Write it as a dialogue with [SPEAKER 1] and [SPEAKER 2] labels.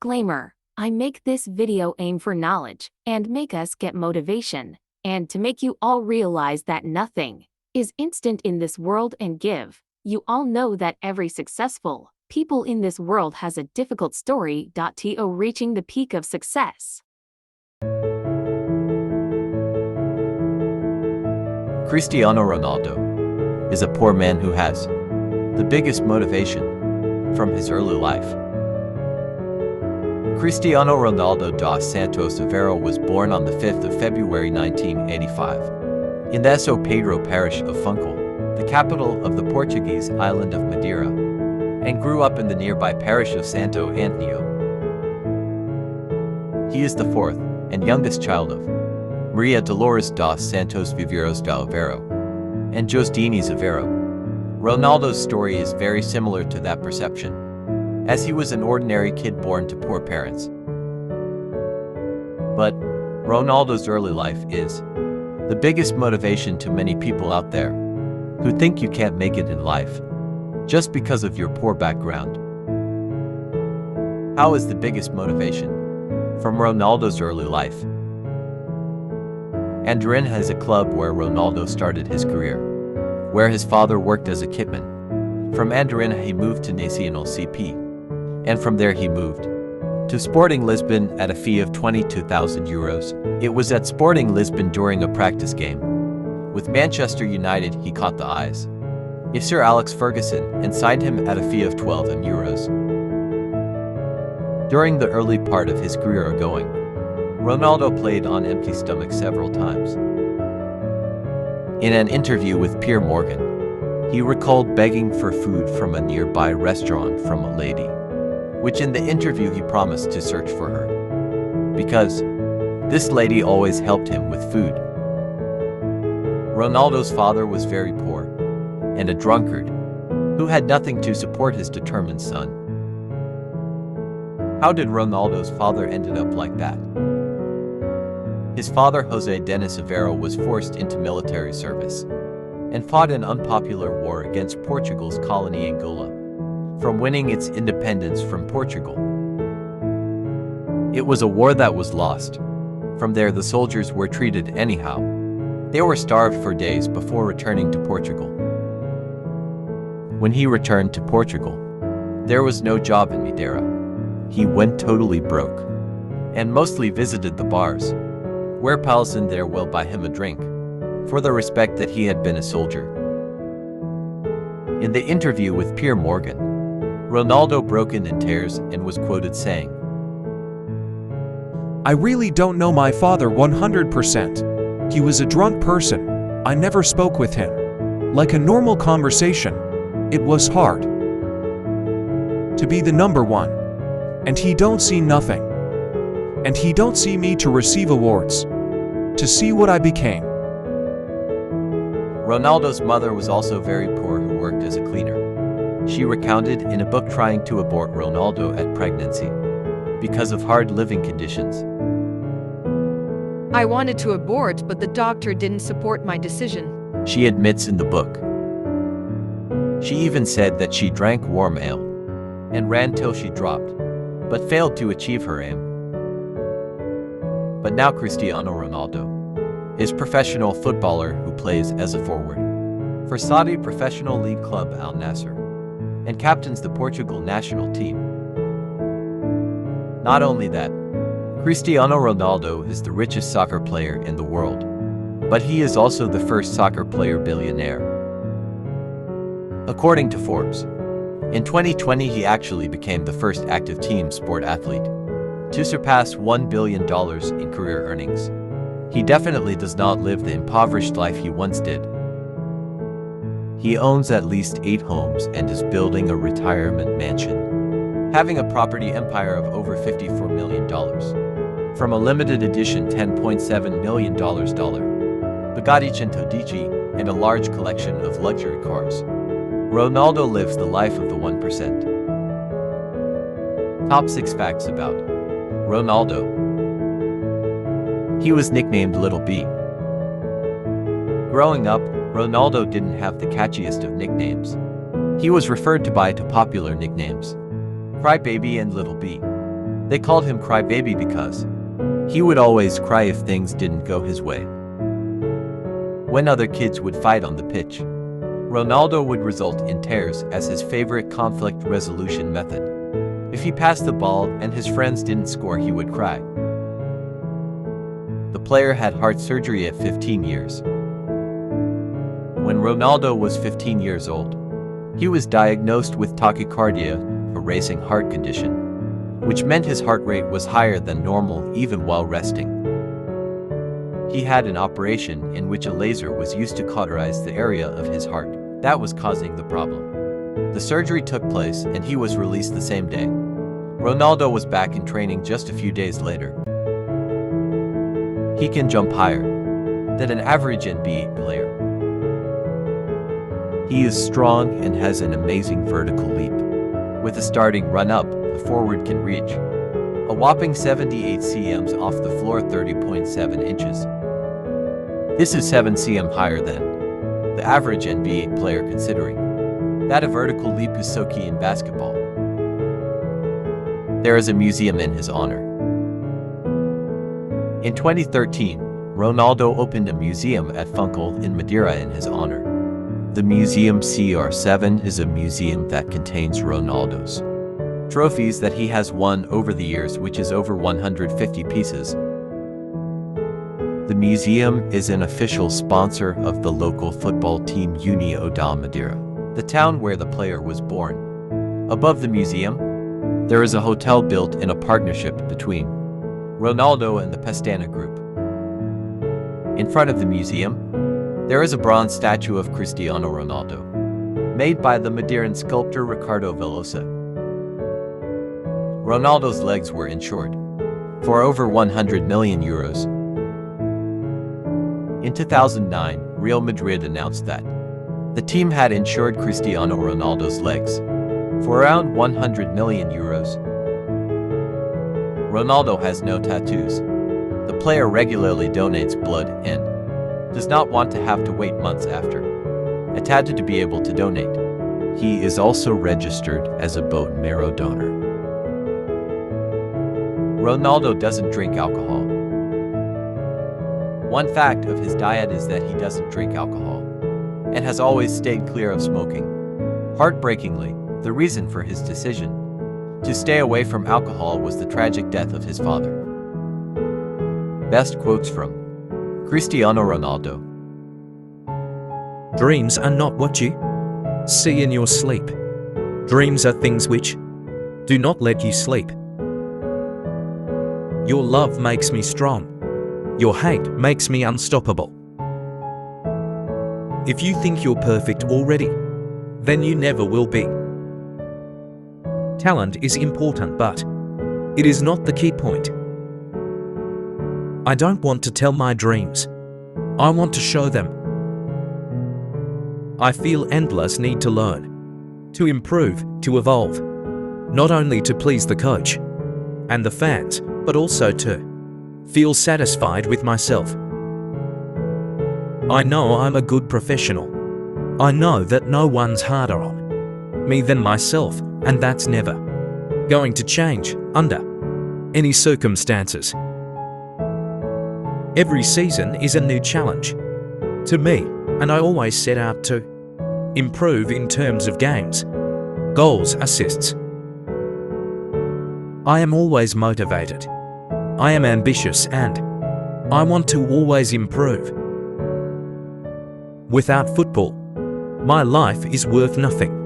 [SPEAKER 1] Disclaimer: I make this video aim for knowledge and make us get motivation, and to make you all realize that nothing is instant in this world and give. You all know that every successful people in this world has a difficult story. To reaching the peak of success.
[SPEAKER 2] Cristiano Ronaldo is a poor man who has the biggest motivation from his early life. Cristiano Ronaldo dos Santos Aveiro was born on the 5th of February 1985 in the São Pedro parish of Funchal, the capital of the Portuguese island of Madeira, and grew up in the nearby parish of Santo António. He is the fourth and youngest child of Maria Dolores dos Santos Viveiros de Aveiro and Josdines Aveiro. Ronaldo's story is very similar to that perception, as he was an ordinary kid born to poor parents. But Ronaldo's early life is the biggest motivation to many people out there who think you can't make it in life just because of your poor background. How is the biggest motivation from Ronaldo's early life? Andorin has a club where Ronaldo started his career, where his father worked as a kitman. From Andorin he moved to Nacional CP, and from there he moved to Sporting Lisbon at a fee of 22,000 euros. It was at Sporting Lisbon during a practice game with Manchester United he caught the eyes of Sir Alex Ferguson and signed him at a fee of 12 euros. During the early part of his career going, Ronaldo played on empty stomach several times. In an interview with Pierre Morgan, he recalled begging for food from a nearby restaurant from a lady, which in the interview he promised to search for her, because this lady always helped him with food. Ronaldo's father was very poor and a drunkard who had nothing to support his determined son. How did Ronaldo's father ended up like that? His father, José Denis Aveiro, was forced into military service and fought an unpopular war against Portugal's colony Angola, from winning its independence from Portugal. It was a war that was lost. From there the soldiers were treated anyhow. They were starved for days before returning to Portugal. When he returned to Portugal, there was no job in Madeira. He went totally broke and mostly visited the bars, where pals in there will buy him a drink for the respect that he had been a soldier. In the interview with Pierre Morgan, Ronaldo broke in tears and was quoted saying,
[SPEAKER 3] "I really don't know my father 100%. He was a drunk person. I never spoke with him. Like a normal conversation. It was hard to be the number one. And he don't see nothing. And he don't see me to receive awards. To see what I became."
[SPEAKER 2] Ronaldo's mother was also very poor who worked as a cleaner. She recounted in a book trying to abort Ronaldo at pregnancy because of hard living conditions.
[SPEAKER 4] "I wanted to abort, but the doctor didn't support my decision,"
[SPEAKER 2] she admits in the book. She even said that she drank warm ale and ran till she dropped, but failed to achieve her aim. But now Cristiano Ronaldo is professional footballer who plays as a forward for Saudi professional league club Al Nassr and captains the Portugal national team. Not only that, Cristiano Ronaldo is the richest soccer player in the world, but he is also the first soccer player billionaire. According to Forbes, in 2020 he actually became the first active team sport athlete to surpass $1 billion in career earnings. He definitely does not live the impoverished life he once did. He owns at least 8 homes and is building a retirement mansion, having a property empire of over $54 million, from a limited edition $10.7 million Bugatti Centodieci, and a large collection of luxury cars. Ronaldo lives the life of the 1%. Top 6 facts about Ronaldo. He was nicknamed Little B. Growing up, Ronaldo didn't have the catchiest of nicknames. He was referred to by two popular nicknames, Crybaby and Little B. They called him Crybaby because he would always cry if things didn't go his way. When other kids would fight on the pitch, Ronaldo would result in tears as his favorite conflict resolution method. If he passed the ball and his friends didn't score, he would cry. The player had heart surgery at 15 years. When Ronaldo was 15 years old, he was diagnosed with tachycardia, a racing heart condition, which meant his heart rate was higher than normal even while resting. He had an operation in which a laser was used to cauterize the area of his heart that was causing the problem. The surgery took place and he was released the same day. Ronaldo was back in training just a few days later. He can jump higher than an average NBA player. He is strong and has an amazing vertical leap. With a starting run-up, the forward can reach a whopping 78 cm off the floor, 30.7 inches. This is 7 cm higher than the average NBA player, considering that a vertical leap is so key in basketball. There is a museum in his honor. In 2013, Ronaldo opened a museum at Funchal in Madeira in his honor. The Museum CR7 is a museum that contains Ronaldo's trophies that he has won over the years, which is over 150 pieces. The museum is an official sponsor of the local football team União da Madeira, the town where the player was born. Above the museum, there is a hotel built in a partnership between Ronaldo and the Pestana Group. In front of the museum, there is a bronze statue of Cristiano Ronaldo, made by the Madeiran sculptor Ricardo Velosa. Ronaldo's legs were insured for over 100 million euros. In 2009, Real Madrid announced that the team had insured Cristiano Ronaldo's legs for around 100 million euros. Ronaldo has no tattoos. The player regularly donates blood and does not want to have to wait months after a tattoo to be able to donate. He is also registered as a bone marrow donor. Ronaldo doesn't drink alcohol. One fact of his diet is that he doesn't drink alcohol and has always stayed clear of smoking. Heartbreakingly, the reason for his decision to stay away from alcohol was the tragic death of his father. Best quotes from Cristiano Ronaldo.
[SPEAKER 5] Dreams are not what you see in your sleep. Dreams are things which do not let you sleep. Your love makes me strong. Your hate makes me unstoppable. If you think you're perfect already, then you never will be. Talent is important, but it is not the key point. I don't want to tell my dreams. I want to show them. I feel endless need to learn, to improve, to evolve, not only to please the coach and the fans, but also to feel satisfied with myself. I know I'm a good professional. I know that no one's harder on me than myself, and that's never going to change under any circumstances. Every season is a new challenge to me, and I always set out to improve in terms of games, goals, assists. I am always motivated. I am ambitious and I want to always improve. Without football, my life is worth nothing.